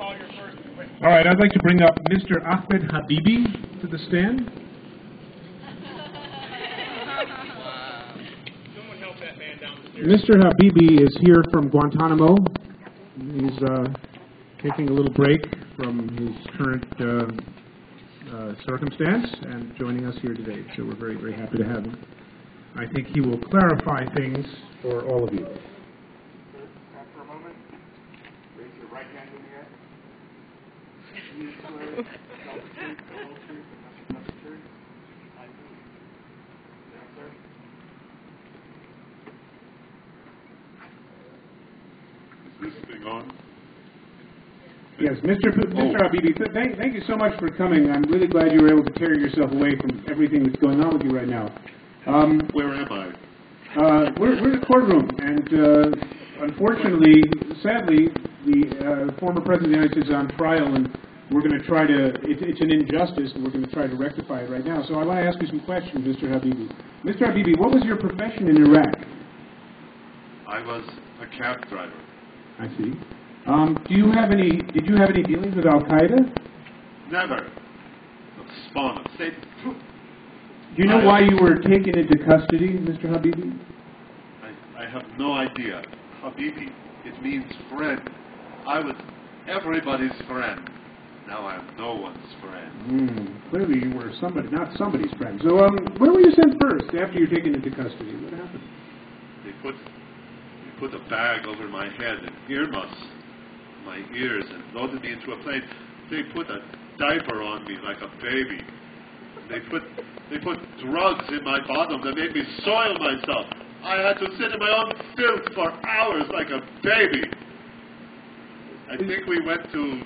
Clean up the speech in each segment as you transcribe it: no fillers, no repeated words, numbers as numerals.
All right, I'd like to bring up Mr. Ahmed Habibi to the stand. Mr. Habibi is here from Guantanamo. He's taking a little break from his current circumstance and joining us here today. So we're very, very happy to have him. I think he will clarify things for all of you. For a moment, raise your right hand in the air. You swear, tell the truth, the whole truth, and nothing but the truth. I do. Yes, sir. Is this thing on? Yes, Mr. Habibi, thank you so much for coming. I'm really glad you were able to tear yourself away from everything that's going on with you right now. Where am I? We're in the courtroom, and unfortunately, sadly, the former President of the United States is on trial, and we're going to try to, it's an injustice, and we're going to try to rectify it right now. So I want to ask you some questions, Mr. Habibi. Mr. Habibi, what was your profession in Iraq? I was a cab driver. I see. Did you have any dealings with Al-Qaeda? Never. The spawn of Satan. Do you know why you were taken into custody, Mr. Habibi? I have no idea. Habibi, it means friend. I was everybody's friend. Now I'm no one's friend. Clearly you were not somebody's friend. So where were you sent first after you were taken into custody? What happened? They put a bag over my head and earmuffs in my ears and loaded me into a plane. They put a diaper on me like a baby. They put drugs in my bottom that made me soil myself. I had to sit in my own filth for hours like a baby. I think we went to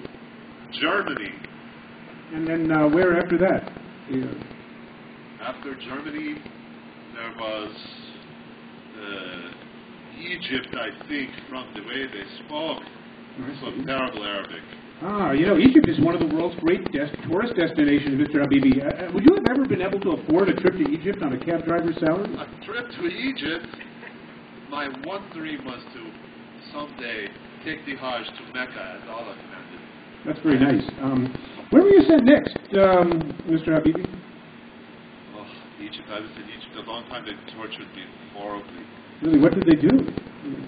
Germany. And then where after that? Yeah. After Germany, there was Egypt, I think, from the way they spoke. Some terrible Arabic. Egypt is one of the world's great tourist destinations, Mr. Habibi. Would you have ever been able to afford a trip to Egypt on a cab driver's salary? A trip to Egypt? My one dream was to someday take the Hajj to Mecca, as Allah commanded. That's very nice. Where were you sent next, Mr. Habibi? Oh, Egypt. I was in Egypt a long time. They tortured me horribly. Really? What did they do? In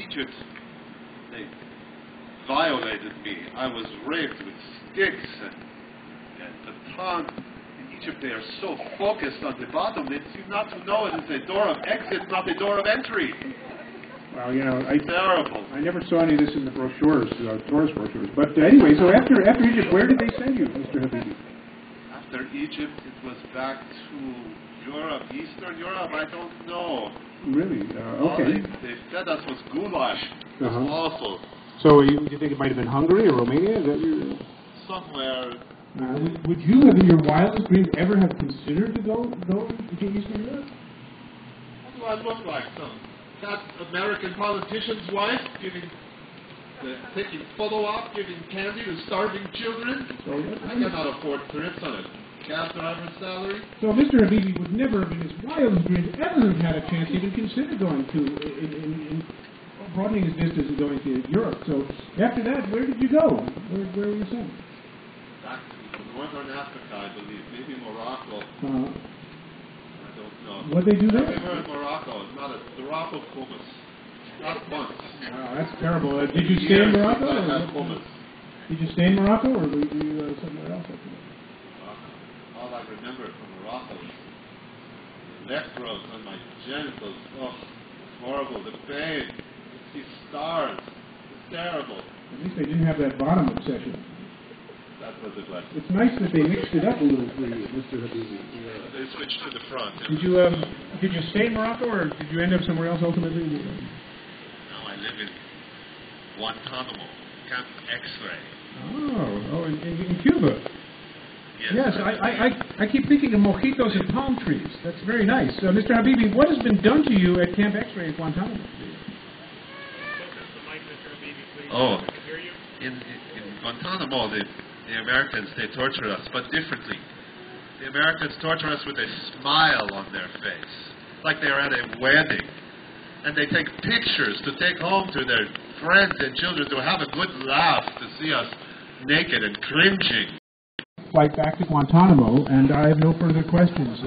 Egypt, they violated me. I was raped with sticks and batons. In Egypt, they are so focused on the bottom, they seem not to know it is a door of exit, not a door of entry. Well, terrible. I never saw any of this in the brochures, tourist brochures. But anyway, so after Egypt, where did they send you, Mr. Habibi? After Egypt, it was back to Europe, Eastern Europe. I don't know. Really? Okay. All they fed us was goulash. It was awful. So do you think it might have been Hungary or Romania? Is that somewhere? Would you have, in your wildest dreams, ever have considered to go to Eastern Europe? What do I look like? That American politician's wife taking photo op, giving candy to starving children? I cannot afford trips on a cab driver's salary. So Mr. Habibi would never have in his wildest dreams ever have had a chance to even consider going to broadening his vistas and going to Europe. So after that, where did you go? Where were you sent? Back to northern Africa, I believe. Maybe Morocco. I don't know. What did they do there? We were in Morocco. Not a drop of hummus. Not once. Wow, that's terrible. Did you stay in Morocco? Did you stay in Morocco, or were you somewhere else after that? All I remember from Morocco is the electrodes on my genitals. Oh, it's horrible. The pain. These stars. It's terrible. At least they didn't have that bottom obsession. That was a blessing. It's nice that they mixed it up a little for you, Mr. Habibi. They switched to the front. Did you stay in Morocco, or did you end up somewhere else ultimately? No, I live in Guantanamo, Camp X-Ray. Oh, in Cuba. Yes, I keep thinking of mojitos and palm trees. That's very nice. Mr. Habibi, what has been done to you at Camp X-Ray in Guantanamo? Oh, in Guantanamo, the Americans, they torture us, but differently. The Americans torture us with a smile on their face, like they're at a wedding. And they take pictures to take home to their friends and children to have a good laugh to see us naked and cringing. Flight back to Guantanamo, and I have no further questions.